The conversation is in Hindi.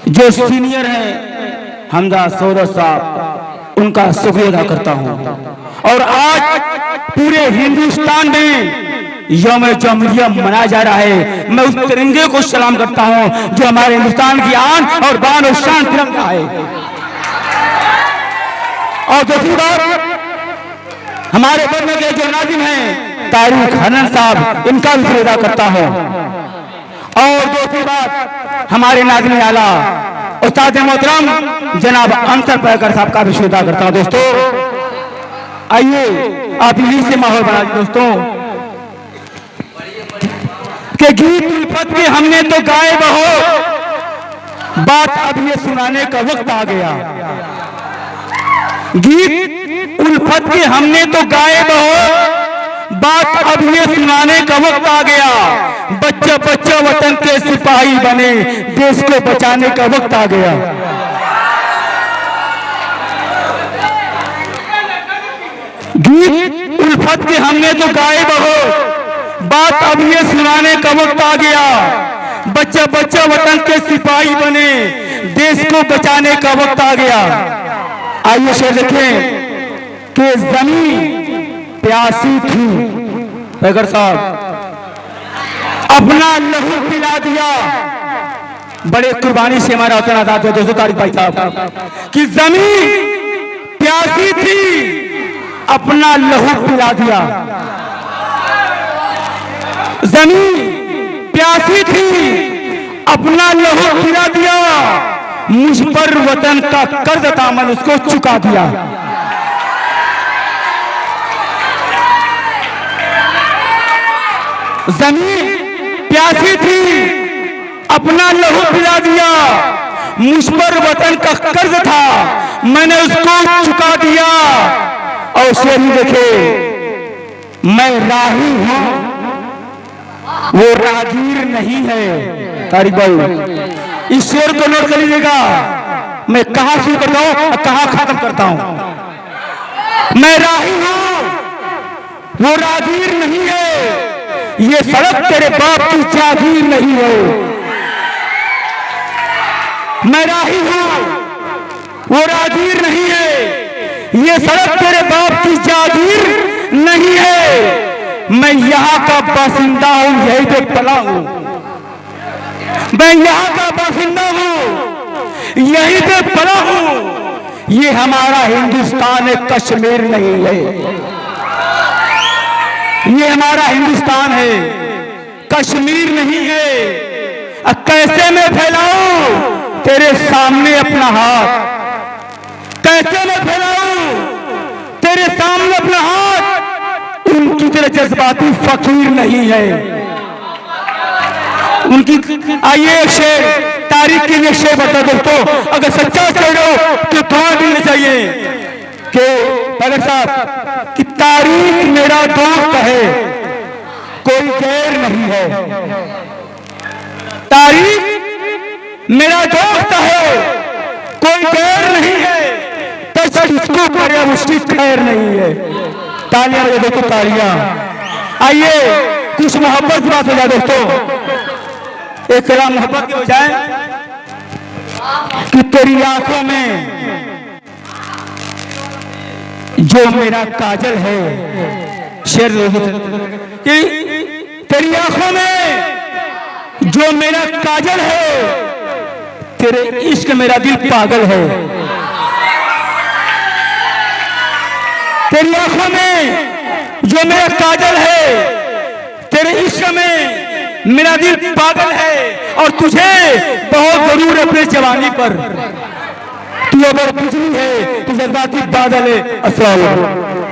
जो सीनियर हैं हमजा सौदा साहब, उनका शुक्रिया अदा करता हूं। और आज पूरे हिंदुस्तान में यौम जमहूरिया मनाया जा रहा है। मैं उस तिरंगे को सलाम करता हूं जो हमारे हिंदुस्तान की आन और बान और शान तिरंगा है। और दूसरी बात, हमारे बनने के जो नाज़िम हैं तारिक हनन साहब, इनका भी शुक्रिया अदा करता हूं। और दूसरी बात, हमारे नाज़िम आला उस्ताद मोहतरम जनाब अंतर पैकर साहब का भी शुक्रिया अदा करता हूं। दोस्तों आइए आप यहीं से माहौल बना दोस्तों के गीत उल्फत के हमने तो गाए बहुत, बात अब ये सुनाने का वक्त आ गया। गीत उल्फत के हमने तो गाए बहुत, बात अब ये सुनाने का वक्त आ गया। बच्चा बच्चा वतन के सिपाही बने, देश को बचाने का वक्त आ गया। गीत उल्फत के हमने तो गाए बहुत, बात अब ये सुनाने का वक्त आ गया। बच्चा बच्चा वतन के सिपाही बने, देश को बचाने का वक्त आ गया। आइए शेर देखें कि ज़मीन प्यासी थी, पैगर साहब अपना लहू पिला दिया। बड़े कुर्बानी से हमारा वतन आजाद हुआ दोस्तों। तारिक भाई साहब कि ज़मीन प्यासी थी, अपना लहू पिला दिया। ज़मीन प्यासी थी, अपना लहू पिला दिया। मुझ पर वतन का कर्ज था, मैंने उसको चुका दिया। ज़मीन प्यासी थी, अपना लहू पिला दिया। मुझ पर वतन का कर्ज था, मैंने उसको चुका दिया। और शेर देखे, मैं राही हूं, वो राहगीर नहीं है। तारिक भाई इस शेर को नोट कर लीजिएगा, मैं कहां शुरू करता हूं और कहां खत्म करता हूं। मैं राही हूं, वो राहगीर नहीं है। ये सड़क तेरे बाप की जागीर नहीं है। मैं राही हूं, वो राहगीर नहीं है। ये सड़क तेरे बाप की जागीर नहीं है। मैं यहाँ का बासिंदा हूँ, यही पे पला हूँ। मैं यहाँ का बासिंदा हूँ, यही पे पला हूँ। ये हमारा हिंदुस्तान है, कश्मीर नहीं है। ये हमारा हिंदुस्तान है, कश्मीर नहीं है। कैसे मैं फैलाऊं तेरे सामने अपना हाथ, कैसे मैं फैलाऊं तेरे सामने अपना हाथ। उनकी तरह जज्बाती फकीर नहीं है उनकी। आइए शेर तारीख के लिए शेर बता दोस्तों, अगर सच्चा शेर हो तो दुआ मिलनी चाहिए कि पैगर साहब कि तारीख मेरा दोस्त है, कोई गैर नहीं है। तारीख मेरा दोस्त है, कोई गैर नहीं है। इसको करे उसकी खैर नहीं है। तालियां बजा दोस्तों, तालियां। आइए कुछ मोहब्बत की बात हो जाए दोस्तों। एक कलाम मोहब्बत की हो जाए कि तेरी आंखों में जो मेरा काजल है। शेर कि तेरी आंखों में जो मेरा काजल है, तेरे इश्क मेरा दिल पागल है। तेरी आंखों में जो मेरा काजल है, तेरे इश्क में मेरा दिल पागल है। और तुझे बहुत जरूर अपने जवानी पर, तू अगर बिजली है तो जज्बाती बादल है। अस्सलाम वालेकुम।